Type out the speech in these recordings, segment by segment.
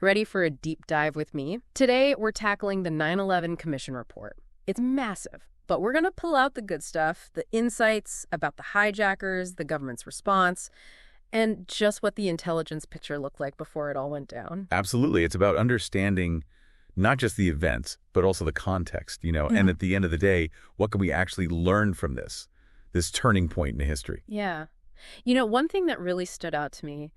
Ready for a deep dive with me? Today, we're tackling the 9/11 Commission Report. It's massive, but we're going to pull out the good stuff, the insights about the hijackers, the government's response, and just what the intelligence picture looked like before it all went down. Absolutely. It's about understanding not just the events, but also the context, and at the end of the day, what can we actually learn from this turning point in history? Yeah. One thing that really stood out to me,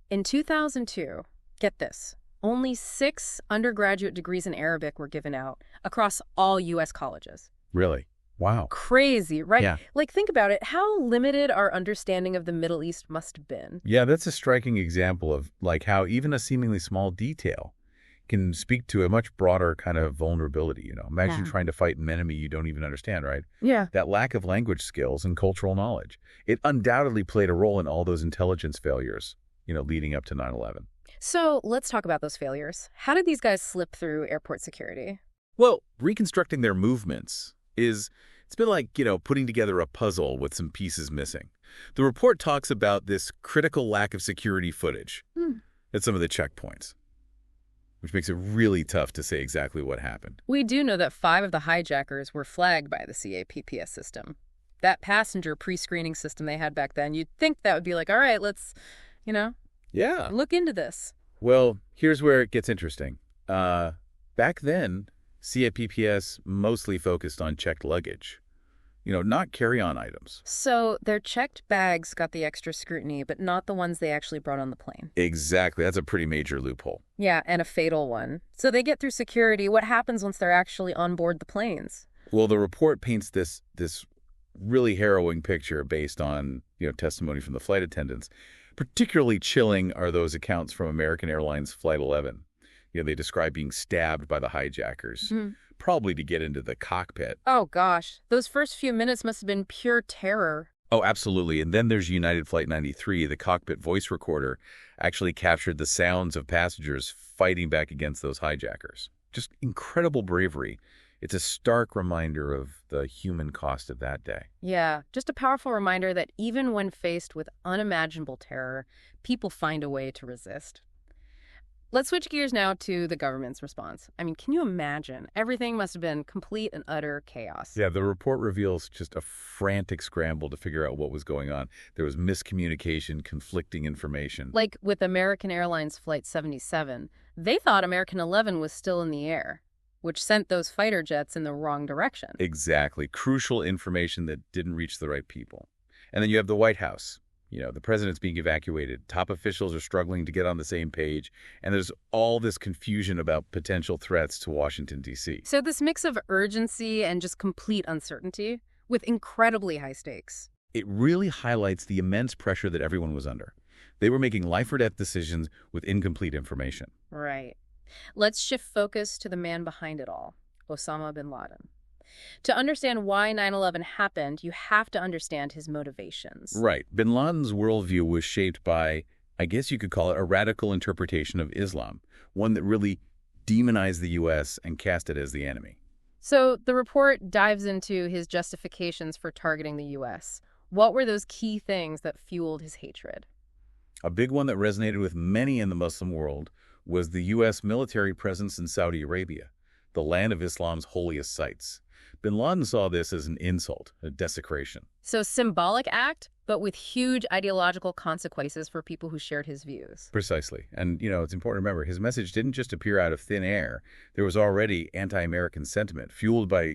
in 2002, get this, only 6 undergraduate degrees in Arabic were given out across all U.S. colleges. Really? Wow. Crazy, right? Yeah. Like, think about it. How limited our understanding of the Middle East must have been. Yeah, that's a striking example of how even a seemingly small detail can speak to a much broader kind of vulnerability, Imagine trying to fight an enemy you don't even understand, right? Yeah. That lack of language skills and cultural knowledge. It undoubtedly played a role in all those intelligence failures, leading up to 9/11. So let's talk about those failures. How did these guys slip through airport security? Well, reconstructing their movements it's been like, putting together a puzzle with some pieces missing. The report talks about this critical lack of security footage at some of the checkpoints, which makes it really tough to say exactly what happened. We do know that 5 of the hijackers were flagged by the CAPPS system. That passenger pre-screening system they had back then, you'd think that would be like, all right, let's, Yeah. look into this. Well, here's where it gets interesting. Back then, CAPPS mostly focused on checked luggage, not carry-on items. So their checked bags got the extra scrutiny, but not the ones they actually brought on the plane. Exactly. That's a pretty major loophole. Yeah, and a fatal one. So they get through security. What happens once they're actually on board the planes? Well, the report paints this really harrowing picture based on, testimony from the flight attendants. Particularly chilling are those accounts from American Airlines Flight 11. They describe being stabbed by the hijackers, probably to get into the cockpit. Oh, gosh. Those first few minutes must have been pure terror. Oh, absolutely. And then there's United Flight 93. The cockpit voice recorder actually captured the sounds of passengers fighting back against those hijackers. Just incredible bravery. It's a stark reminder of the human cost of that day. Yeah, just a powerful reminder that even when faced with unimaginable terror, people find a way to resist. Let's switch gears now to the government's response. I mean, can you imagine? Everything must have been complete and utter chaos. Yeah, the report reveals just a frantic scramble to figure out what was going on. There was miscommunication, conflicting information. Like with American Airlines Flight 77, they thought American 11 was still in the air, which sent those fighter jets in the wrong direction. Exactly. Crucial information that didn't reach the right people. And then you have the White House. The president's being evacuated. Top officials are struggling to get on the same page. And there's all this confusion about potential threats to Washington, D.C. So this mix of urgency and just complete uncertainty with incredibly high stakes. It really highlights the immense pressure that everyone was under. They were making life or death decisions with incomplete information. Right. Let's shift focus to the man behind it all, Osama bin Laden. To understand why 9/11 happened, you have to understand his motivations. Right. Bin Laden's worldview was shaped by, I guess you could call it, a radical interpretation of Islam, one that really demonized the U.S. and cast it as the enemy. So the report dives into his justifications for targeting the U.S. What were those key things that fueled his hatred? A big one that resonated with many in the Muslim world was the U.S. military presence in Saudi Arabia, the land of Islam's holiest sites. Bin Laden saw this as an insult, a desecration. So symbolic act, but with huge ideological consequences for people who shared his views. Precisely. And, it's important to remember, his message didn't just appear out of thin air. There was already anti-American sentiment, fueled by,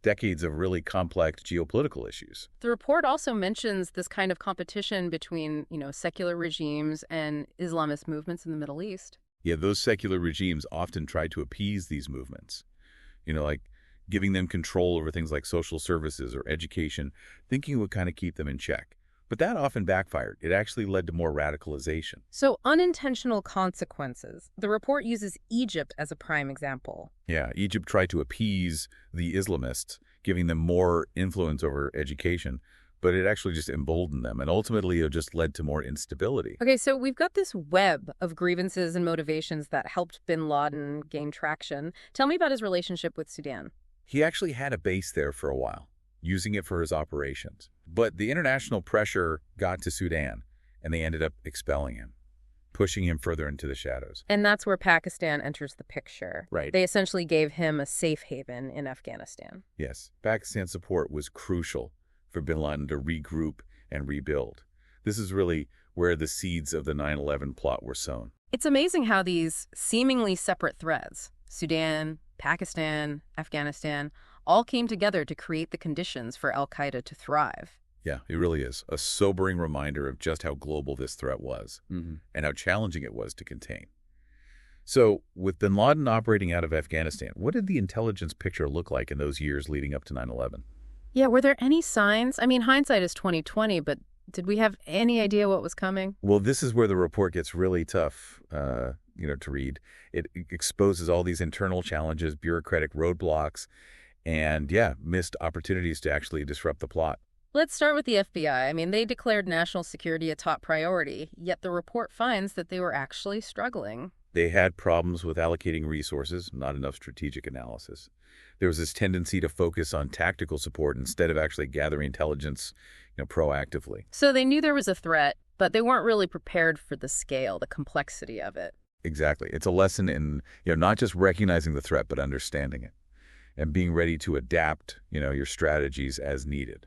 decades of really complex geopolitical issues. The report also mentions this kind of competition between, secular regimes and Islamist movements in the Middle East. Yeah, those secular regimes often tried to appease these movements, like giving them control over things like social services or education, thinking it would kind of keep them in check. But that often backfired. It actually led to more radicalization. So unintentional consequences. The report uses Egypt as a prime example. Yeah, Egypt tried to appease the Islamists, giving them more influence over education, but it actually just emboldened them, and ultimately it just led to more instability. Okay, so we've got this web of grievances and motivations that helped bin Laden gain traction. Tell me about his relationship with Sudan. He actually had a base there for a while, using it for his operations. But the international pressure got to Sudan, and they ended up expelling him. pushing him further into the shadows. And that's where Pakistan enters the picture. Right. They essentially gave him a safe haven in Afghanistan. Yes, Pakistan's support was crucial for bin Laden to regroup and rebuild. This is really where the seeds of the 9/11 plot were sown. It's amazing how these seemingly separate threads, Sudan, Pakistan, Afghanistan, all came together to create the conditions for al-Qaeda to thrive. Yeah, it really is a sobering reminder of just how global this threat was and how challenging it was to contain. So, with bin Laden operating out of Afghanistan, what did the intelligence picture look like in those years leading up to 9/11? Yeah, were there any signs? I mean, hindsight is 20/20, but did we have any idea what was coming? Well, this is where the report gets really tough, to read. It exposes all these internal challenges, bureaucratic roadblocks, and, missed opportunities to actually disrupt the plot. Let's start with the FBI. I mean, they declared national security a top priority, yet the report finds that they were actually struggling. They had problems with allocating resources, not enough strategic analysis. There was this tendency to focus on tactical support instead of actually gathering intelligence, proactively. So they knew there was a threat, but they weren't really prepared for the scale, the complexity of it. Exactly. It's a lesson in, not just recognizing the threat, but understanding it and being ready to adapt, your strategies as needed.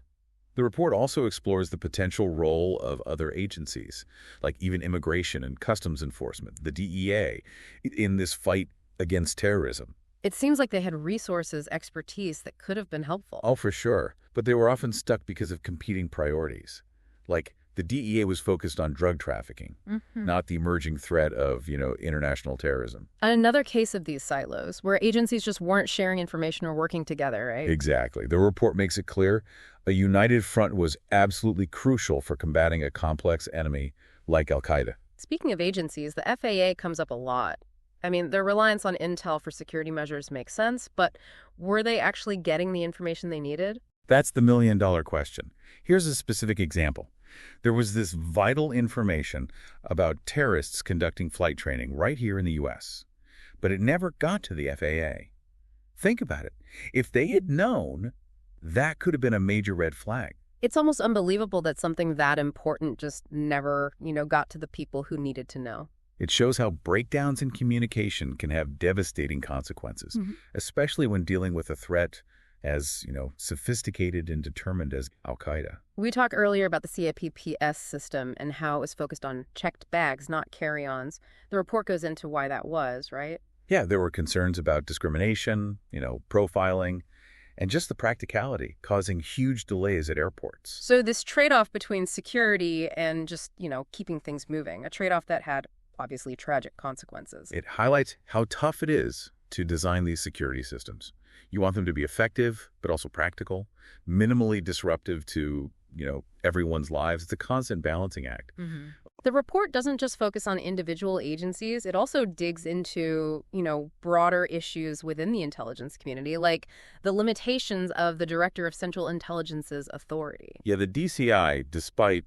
The report also explores the potential role of other agencies, like even immigration and customs enforcement, the DEA, in this fight against terrorism. It seems like they had resources, expertise that could have been helpful. Oh, for sure. But they were often stuck because of competing priorities. Like, the DEA was focused on drug trafficking, not the emerging threat of, international terrorism. Another case of these silos, where agencies just weren't sharing information or working together, right? Exactly. The report makes it clear a united front was absolutely crucial for combating a complex enemy like al-Qaeda. Speaking of agencies, the FAA comes up a lot. I mean, their reliance on intel for security measures makes sense, but were they actually getting the information they needed? That's the million-dollar question. Here's a specific example. There was this vital information about terrorists conducting flight training right here in the U.S., but it never got to the FAA. Think about it. If they had known, that could have been a major red flag. It's almost unbelievable that something that important just never, got to the people who needed to know. It shows how breakdowns in communication can have devastating consequences, especially when dealing with a threat as, sophisticated and determined as al-Qaeda. We talked earlier about the CAPPS system and how it was focused on checked bags, not carry-ons. The report goes into why that was, right? Yeah, there were concerns about discrimination, profiling, and just the practicality, causing huge delays at airports. So this trade-off between security and just, keeping things moving, a trade-off that had obviously tragic consequences. It highlights how tough it is to design these security systems. You want them to be effective, but also practical, minimally disruptive to, everyone's lives. It's a constant balancing act. The report doesn't just focus on individual agencies. It also digs into, broader issues within the intelligence community, like the limitations of the Director of Central Intelligence's authority. Yeah, the DCI, despite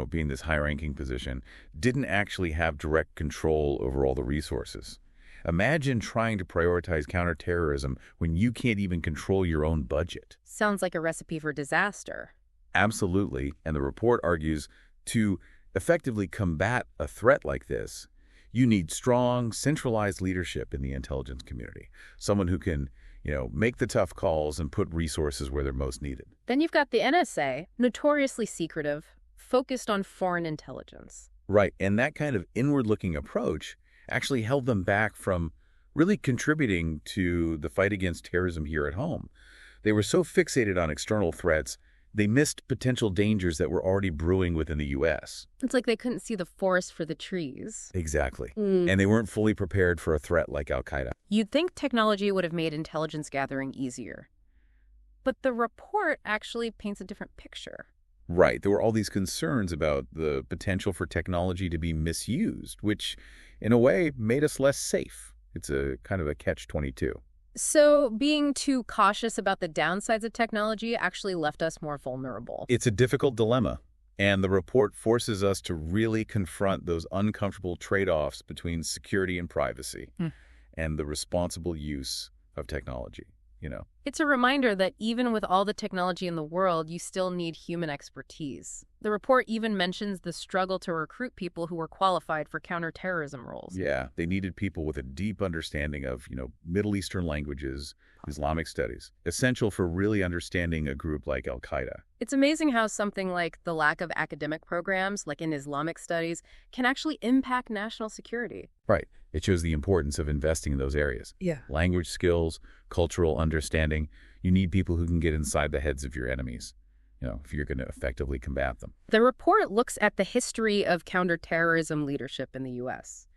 being this high-ranking position, didn't actually have direct control over all the resources. Imagine trying to prioritize counterterrorism when you can't even control your own budget. Sounds like a recipe for disaster. Absolutely, and the report argues to effectively combat a threat like this, you need strong, centralized leadership in the intelligence community, someone who can make the tough calls and put resources where they're most needed. Then you've got the NSA, notoriously secretive, focused on foreign intelligence. Right, and that kind of inward-looking approach actually held them back from really contributing to the fight against terrorism here at home. They were so fixated on external threats, they missed potential dangers that were already brewing within the U.S. It's like they couldn't see the forest for the trees. Exactly. And they weren't fully prepared for a threat like al-Qaeda. You'd think technology would have made intelligence gathering easier. But the report actually paints a different picture. Right. There were all these concerns about the potential for technology to be misused, which, in a way, made us less safe. It's a kind of a catch-22. So being too cautious about the downsides of technology actually left us more vulnerable. It's a difficult dilemma, and the report forces us to really confront those uncomfortable trade-offs between security and privacy and the responsible use of technology. It's a reminder that even with all the technology in the world, you still need human expertise. The report even mentions the struggle to recruit people who were qualified for counterterrorism roles. Yeah, they needed people with a deep understanding of, Middle Eastern languages, Islamic studies, essential for really understanding a group like Al-Qaeda. It's amazing how something like the lack of academic programs, like in Islamic studies, can actually impact national security. Right. It shows the importance of investing in those areas. Yeah. Language skills, cultural understanding. You need people who can get inside the heads of your enemies, if you're going to effectively combat them. The report looks at the history of counterterrorism leadership in the U.S.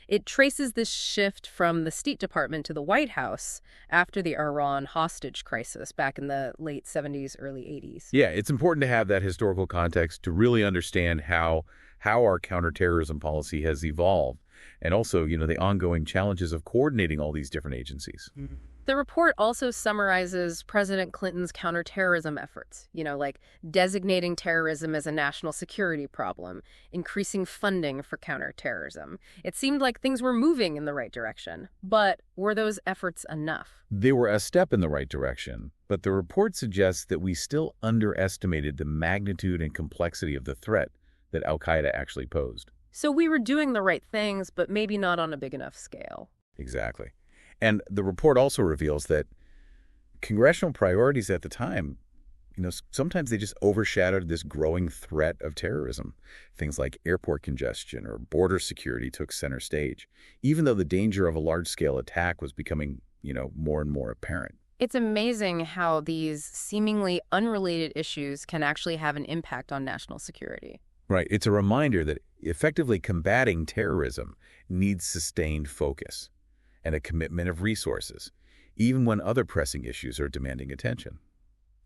It traces this shift from the State Department to the White House after the Iran hostage crisis back in the late 70s, early 80s. Yeah, it's important to have that historical context to really understand how our counterterrorism policy has evolved, and also, the ongoing challenges of coordinating all these different agencies. The report also summarizes President Clinton's counterterrorism efforts, like designating terrorism as a national security problem, increasing funding for counterterrorism. It seemed like things were moving in the right direction. But were those efforts enough? They were a step in the right direction, but the report suggests that we still underestimated the magnitude and complexity of the threat that Al-Qaeda actually posed. So we were doing the right things, but maybe not on a big enough scale. Exactly. And the report also reveals that congressional priorities at the time, sometimes they just overshadowed this growing threat of terrorism. Things like airport congestion or border security took center stage, even though the danger of a large-scale attack was becoming, more and more apparent. It's amazing how these seemingly unrelated issues can actually have an impact on national security. Right. It's a reminder that effectively combating terrorism needs sustained focus and a commitment of resources, even when other pressing issues are demanding attention.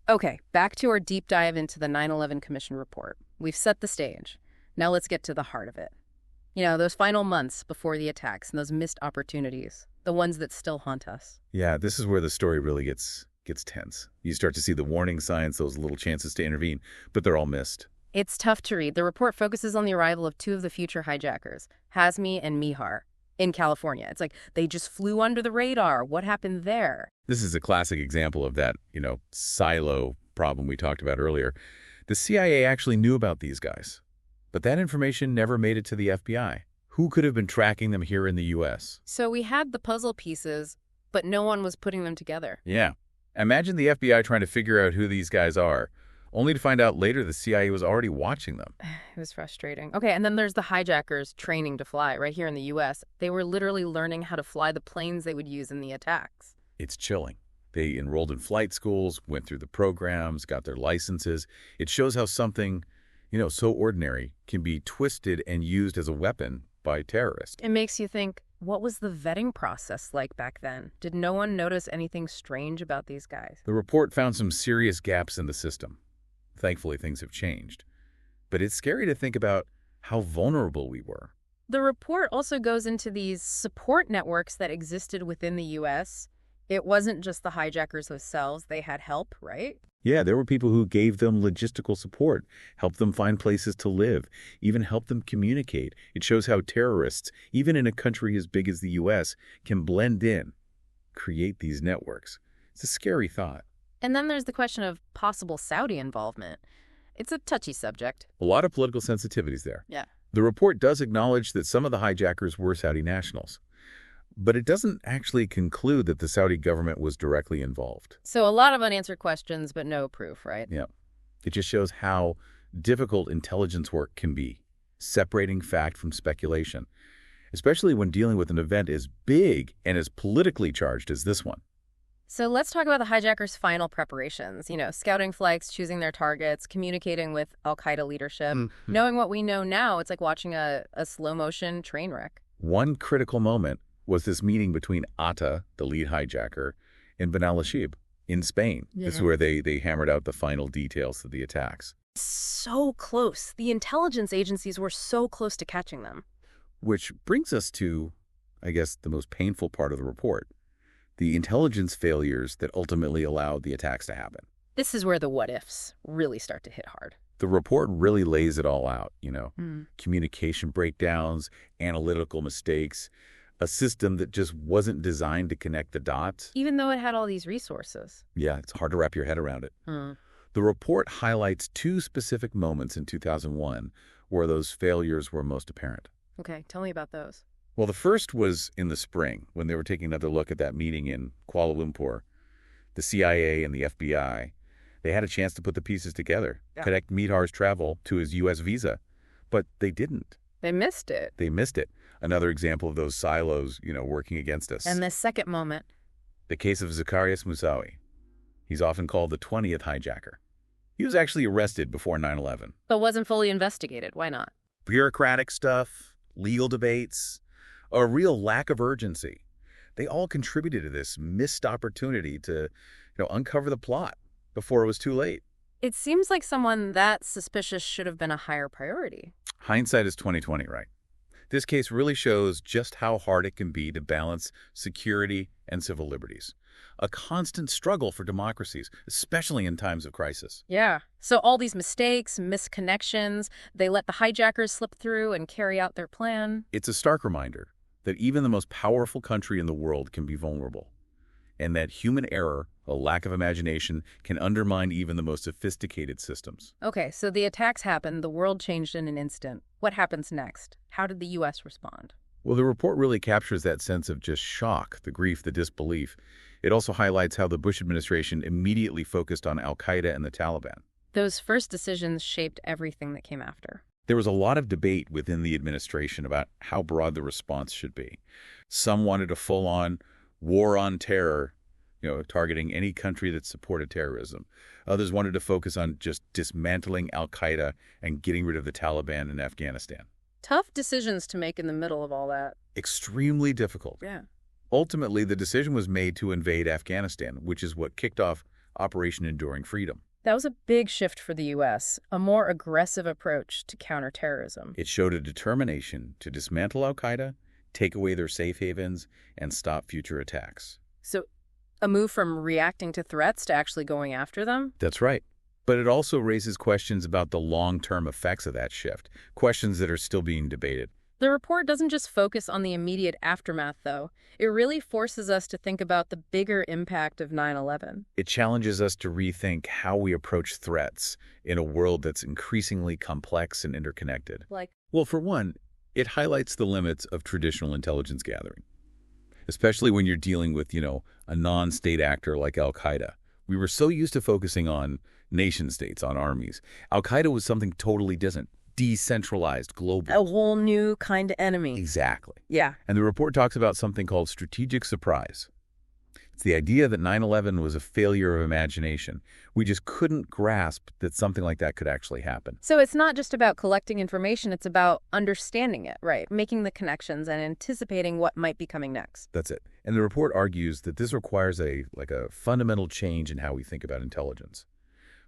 Okay, back to our deep dive into the 9/11 Commission report. We've set the stage. Now let's get to the heart of it. Those final months before the attacks and those missed opportunities, the ones that still haunt us. Yeah, this is where the story really gets tense. You start to see the warning signs, those little chances to intervene, but they're all missed. It's tough to read. The report focuses on the arrival of two of the future hijackers, Hazmi and Mihar, in California. It's like they just flew under the radar. What happened there? This is a classic example of that, silo problem we talked about earlier. The CIA actually knew about these guys, but that information never made it to the FBI. Who could have been tracking them here in the U.S.? So we had the puzzle pieces, but no one was putting them together. Yeah. Imagine the FBI trying to figure out who these guys are, only to find out later the CIA was already watching them. It was frustrating. Okay, and then there's the hijackers training to fly right here in the U.S. They were literally learning how to fly the planes they would use in the attacks. It's chilling. They enrolled in flight schools, went through the programs, got their licenses. It shows how something, so ordinary can be twisted and used as a weapon by terrorists. It makes you think, what was the vetting process like back then? Did no one notice anything strange about these guys? The report found some serious gaps in the system. Thankfully, things have changed. But it's scary to think about how vulnerable we were. The report also goes into these support networks that existed within the U.S. It wasn't just the hijackers themselves. They had help, right? Yeah, there were people who gave them logistical support, helped them find places to live, even helped them communicate. It shows how terrorists, even in a country as big as the U.S., can blend in, create these networks. It's a scary thought. And then there's the question of possible Saudi involvement. It's a touchy subject. A lot of political sensitivities there. Yeah. The report does acknowledge that some of the hijackers were Saudi nationals, but it doesn't actually conclude that the Saudi government was directly involved. So a lot of unanswered questions, but no proof, right? Yeah. It just shows how difficult intelligence work can be, separating fact from speculation, especially when dealing with an event as big and as politically charged as this one. So let's talk about the hijackers' final preparations. Scouting flights, choosing their targets, communicating with al-Qaeda leadership. Mm-hmm. Knowing what we know now, it's like watching a slow-motion train wreck. One critical moment was this meeting between Atta, the lead hijacker, and Ben al-Rashid in Spain. Yeah. This is where they hammered out the final details of the attacks. So close. The intelligence agencies were so close to catching them. Which brings us to, I guess, the most painful part of the report. The intelligence failures that ultimately allowed the attacks to happen. This is where the what-ifs really start to hit hard. The report really lays it all out, communication breakdowns, analytical mistakes, a system that just wasn't designed to connect the dots. Even though it had all these resources. Yeah, it's hard to wrap your head around it. The report highlights two specific moments in 2001 where those failures were most apparent. Okay, tell me about those. Well, the first was in the spring when they were taking another look at that meeting in Kuala Lumpur. The CIA and the FBI, they had a chance to put the pieces together, connect Midhar's travel to his U.S. visa, but they didn't. They missed it. They missed it. Another example of those silos, working against us. And the second moment. The case of Zacarias Moussaoui. He's often called the 20th hijacker. He was actually arrested before 9/11. But wasn't fully investigated. Why not? Bureaucratic stuff, legal debates, a real lack of urgency. They all contributed to this missed opportunity to, uncover the plot before it was too late. It seems like someone that suspicious should have been a higher priority. Hindsight is 20/20, right? This case really shows just how hard it can be to balance security and civil liberties. A constant struggle for democracies, especially in times of crisis. Yeah. So all these mistakes, misconnections, they let the hijackers slip through and carry out their plan. It's a stark reminder that even the most powerful country in the world can be vulnerable, and that human error, a lack of imagination, can undermine even the most sophisticated systems. Okay, so the attacks happened, the world changed in an instant. What happens next? How did the U.S. respond? Well, the report really captures that sense of just shock, the grief, the disbelief. It also highlights how the Bush administration immediately focused on al-Qaeda and the Taliban. Those first decisions shaped everything that came after. There was a lot of debate within the administration about how broad the response should be. Some wanted a full-on war on terror, targeting any country that supported terrorism. Others wanted to focus on just dismantling al-Qaeda and getting rid of the Taliban in Afghanistan. Tough decisions to make in the middle of all that. Extremely difficult. Yeah. Ultimately, the decision was made to invade Afghanistan, which is what kicked off Operation Enduring Freedom. That was a big shift for the U.S., a more aggressive approach to counterterrorism. It showed a determination to dismantle al-Qaeda, take away their safe havens, and stop future attacks. So a move from reacting to threats to actually going after them? That's right. But it also raises questions about the long-term effects of that shift, questions that are still being debated. The report doesn't just focus on the immediate aftermath, though. It really forces us to think about the bigger impact of 9/11. It challenges us to rethink how we approach threats in a world that's increasingly complex and interconnected. Well, for one, it highlights the limits of traditional intelligence gathering, especially when you're dealing with, a non-state actor like al-Qaeda. We were so used to focusing on nation-states, on armies. Al-Qaeda was something totally different. Decentralized, global. A whole new kind of enemy. Exactly. Yeah. And the report talks about something called strategic surprise. It's the idea that 9/11 was a failure of imagination. We just couldn't grasp that something like that could actually happen. So it's not just about collecting information, it's about understanding it, right? Making the connections and anticipating what might be coming next. That's it. And the report argues that this requires a fundamental change in how we think about intelligence,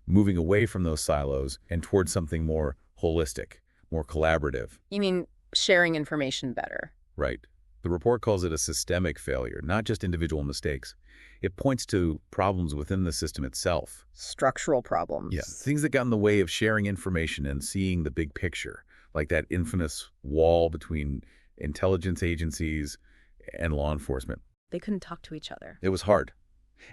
moving away from those silos and towards something more holistic, more collaborative. You mean sharing information better? Right. The report calls it a systemic failure, not just individual mistakes. It points to problems within the system itself. Structural problems. Yeah, things that got in the way of sharing information and seeing the big picture, like that infamous wall between intelligence agencies and law enforcement. They couldn't talk to each other. It was hard,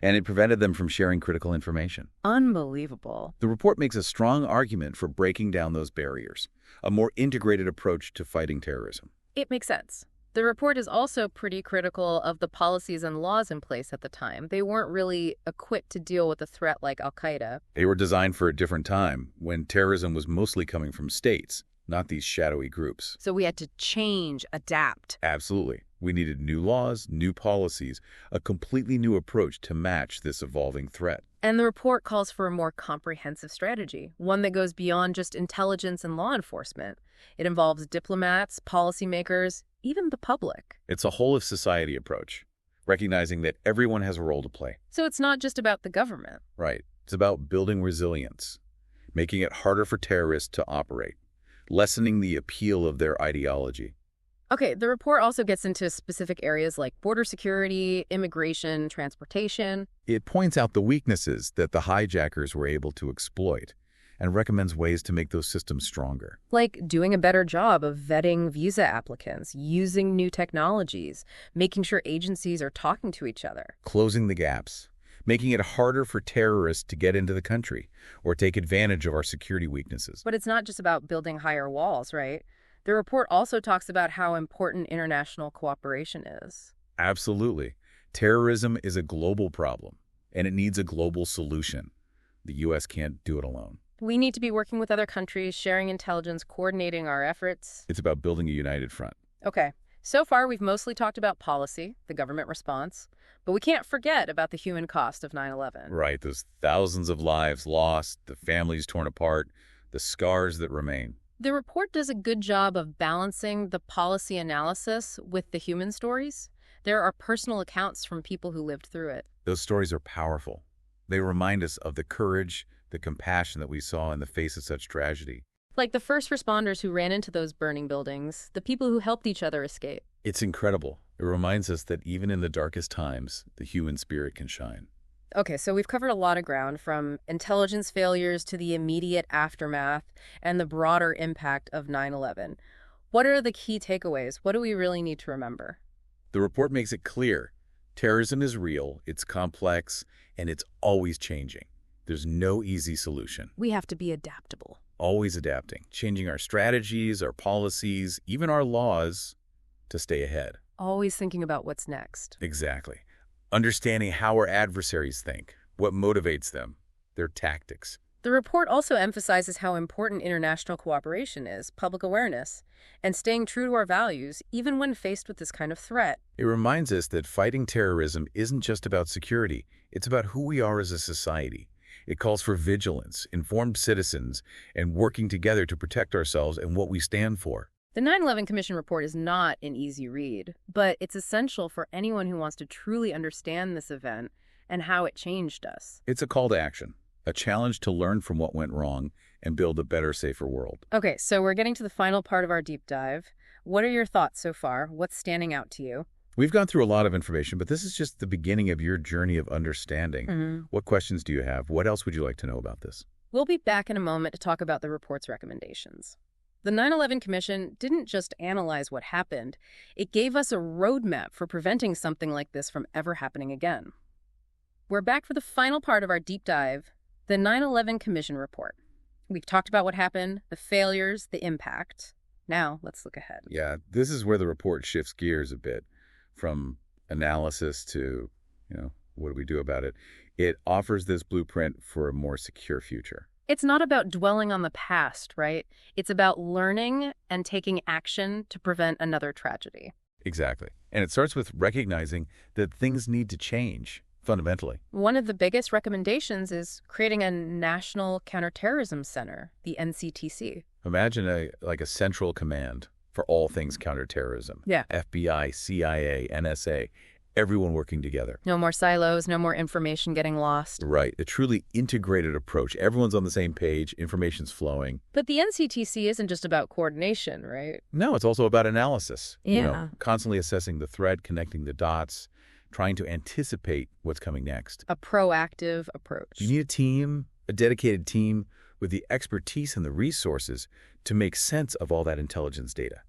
and it prevented them from sharing critical information. Unbelievable. The report makes a strong argument for breaking down those barriers, a more integrated approach to fighting terrorism. It makes sense. The report is also pretty critical of the policies and laws in place at the time. They weren't really equipped to deal with a threat like al-Qaeda. They were designed for a different time, when terrorism was mostly coming from states, not these shadowy groups. So we had to change, adapt. Absolutely. We needed new laws, new policies, a completely new approach to match this evolving threat. And the report calls for a more comprehensive strategy, one that goes beyond just intelligence and law enforcement. It involves diplomats, policymakers, even the public. It's a whole-of-society approach, recognizing that everyone has a role to play. So it's not just about the government. Right. It's about building resilience, making it harder for terrorists to operate, lessening the appeal of their ideology. Okay, the report also gets into specific areas like border security, immigration, transportation. It points out the weaknesses that the hijackers were able to exploit and recommends ways to make those systems stronger. Like doing a better job of vetting visa applicants, using new technologies, making sure agencies are talking to each other. Closing the gaps, making it harder for terrorists to get into the country or take advantage of our security weaknesses. But it's not just about building higher walls, right? The report also talks about how important international cooperation is. Absolutely. Terrorism is a global problem, and it needs a global solution. The U.S. can't do it alone. We need to be working with other countries, sharing intelligence, coordinating our efforts. It's about building a united front. Okay, so far we've mostly talked about policy, the government response, but we can't forget about the human cost of 9/11. Right, those thousands of lives lost, the families torn apart, the scars that remain. The report does a good job of balancing the policy analysis with the human stories. There are personal accounts from people who lived through it. Those stories are powerful. They remind us of the courage, the compassion that we saw in the face of such tragedy. Like the first responders who ran into those burning buildings, the people who helped each other escape. It's incredible. It reminds us that even in the darkest times, the human spirit can shine. Okay, so we've covered a lot of ground, from intelligence failures to the immediate aftermath and the broader impact of 9/11. What are the key takeaways? What do we really need to remember? The report makes it clear. Terrorism is real, it's complex, and it's always changing. There's no easy solution. We have to be adaptable. Always adapting, changing our strategies, our policies, even our laws to stay ahead. Always thinking about what's next. Exactly. Understanding how our adversaries think, what motivates them, their tactics. The report also emphasizes how important international cooperation is, public awareness, and staying true to our values, even when faced with this kind of threat. It reminds us that fighting terrorism isn't just about security, it's about who we are as a society. It calls for vigilance, informed citizens, and working together to protect ourselves and what we stand for. The 9/11 Commission report is not an easy read, but it's essential for anyone who wants to truly understand this event and how it changed us. It's a call to action, a challenge to learn from what went wrong and build a better, safer world. Okay, so we're getting to the final part of our deep dive. What are your thoughts so far? What's standing out to you? We've gone through a lot of information, but this is just the beginning of your journey of understanding. What questions do you have? What else would you like to know about this? We'll be back in a moment to talk about the report's recommendations. The 9/11 Commission didn't just analyze what happened, it gave us a roadmap for preventing something like this from ever happening again. We're back for the final part of our deep dive, the 9/11 Commission report. We've talked about what happened, the failures, the impact. Now, let's look ahead. Yeah, this is where the report shifts gears a bit from analysis to, what do we do about it? It offers this blueprint for a more secure future. It's not about dwelling on the past, right? It's about learning and taking action to prevent another tragedy. Exactly. And it starts with recognizing that things need to change fundamentally. One of the biggest recommendations is creating a National Counterterrorism Center, the NCTC. Imagine a central command for all things counterterrorism. Yeah. FBI, CIA, NSA, everyone working together. No more silos, no more information getting lost. Right. A truly integrated approach. Everyone's on the same page. Information's flowing. But the NCTC isn't just about coordination, right? No, it's also about analysis. Yeah. Constantly assessing the threat, connecting the dots, trying to anticipate what's coming next. A proactive approach. You need a team, a dedicated team with the expertise and the resources to make sense of all that intelligence data,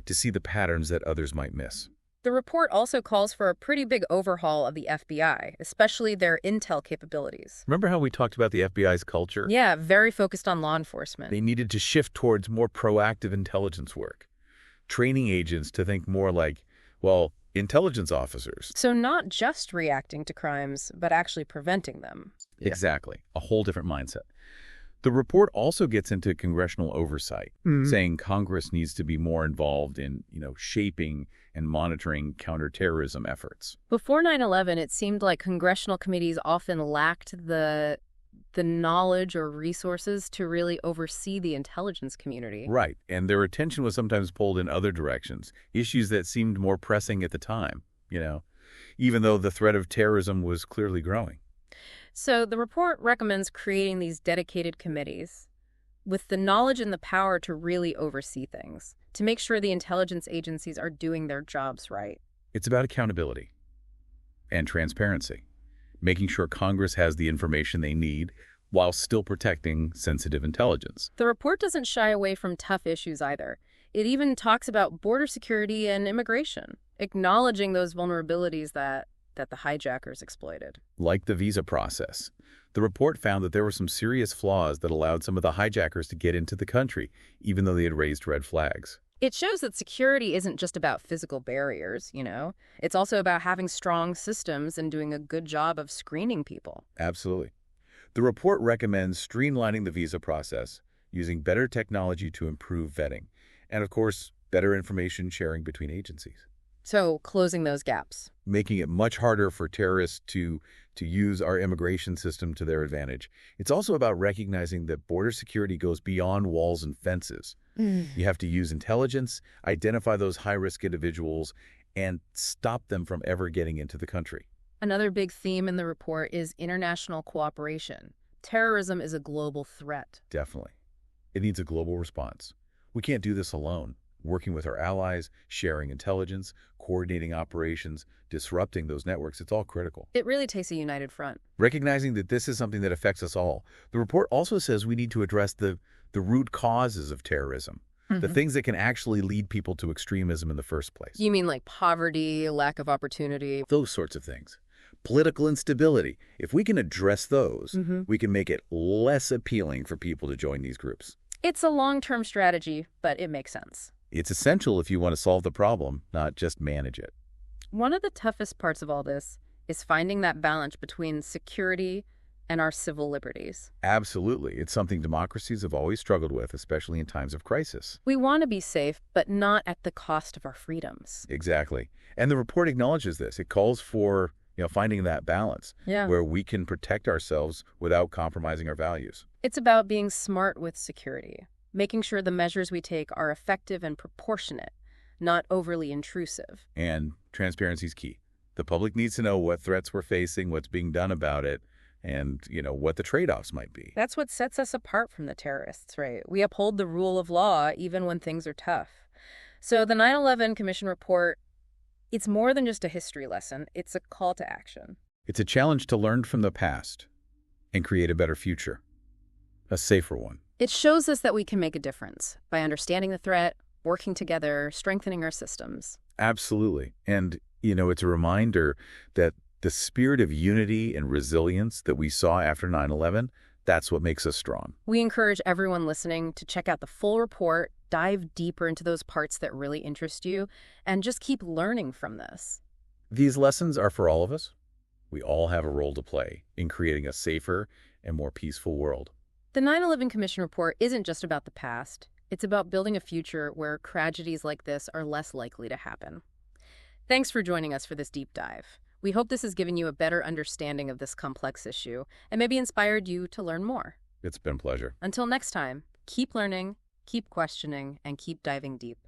to see the patterns that others might miss. The report also calls for a pretty big overhaul of the FBI, especially their intel capabilities. Remember how we talked about the FBI's culture? Yeah, very focused on law enforcement. They needed to shift towards more proactive intelligence work, training agents to think more like, intelligence officers. So not just reacting to crimes, but actually preventing them. Exactly. A whole different mindset. The report also gets into congressional oversight, saying Congress needs to be more involved in, shaping and monitoring counterterrorism efforts. Before 9/11, it seemed like congressional committees often lacked the knowledge or resources to really oversee the intelligence community. Right, and their attention was sometimes pulled in other directions, issues that seemed more pressing at the time, even though the threat of terrorism was clearly growing. So the report recommends creating these dedicated committees with the knowledge and the power to really oversee things, to make sure the intelligence agencies are doing their jobs right. It's about accountability and transparency, making sure Congress has the information they need while still protecting sensitive intelligence. The report doesn't shy away from tough issues either. It even talks about border security and immigration, acknowledging those vulnerabilities that that the hijackers exploited. Like the visa process. The report found that there were some serious flaws that allowed some of the hijackers to get into the country, even though they had raised red flags. It shows that security isn't just about physical barriers, you know? It's also about having strong systems and doing a good job of screening people. Absolutely. The report recommends streamlining the visa process, using better technology to improve vetting, and of course, better information sharing between agencies. So, closing those gaps. Making it much harder for terrorists to use our immigration system to their advantage. It's also about recognizing that border security goes beyond walls and fences. You have to use intelligence, identify those high-risk individuals, and stop them from ever getting into the country. Another big theme in the report is international cooperation. Terrorism is a global threat. Definitely. It needs a global response. We can't do this alone. Working with our allies, sharing intelligence, coordinating operations, disrupting those networks, it's all critical. It really takes a united front. Recognizing that this is something that affects us all. The report also says we need to address the root causes of terrorism, the things that can actually lead people to extremism in the first place. You mean like poverty, lack of opportunity? Those sorts of things. Political instability. If we can address those, we can make it less appealing for people to join these groups. It's a long-term strategy, but it makes sense. It's essential if you want to solve the problem, not just manage it. One of the toughest parts of all this is finding that balance between security and our civil liberties. Absolutely. It's something democracies have always struggled with, especially in times of crisis. We want to be safe, but not at the cost of our freedoms. Exactly. And the report acknowledges this. It calls for, finding that balance where we can protect ourselves without compromising our values. It's about being smart with security, making sure the measures we take are effective and proportionate, not overly intrusive. And transparency is key. The public needs to know what threats we're facing, what's being done about it, and, what the trade-offs might be. That's what sets us apart from the terrorists, right? We uphold the rule of law even when things are tough. So the 9/11 Commission report, it's more than just a history lesson. It's a call to action. It's a challenge to learn from the past and create a better future, a safer one. It shows us that we can make a difference by understanding the threat, working together, strengthening our systems. Absolutely. And, it's a reminder that the spirit of unity and resilience that we saw after 9/11, that's what makes us strong. We encourage everyone listening to check out the full report, dive deeper into those parts that really interest you, and just keep learning from this. These lessons are for all of us. We all have a role to play in creating a safer and more peaceful world. The 9/11 Commission report isn't just about the past. It's about building a future where tragedies like this are less likely to happen. Thanks for joining us for this deep dive. We hope this has given you a better understanding of this complex issue and maybe inspired you to learn more. It's been a pleasure. Until next time, keep learning, keep questioning, and keep diving deep.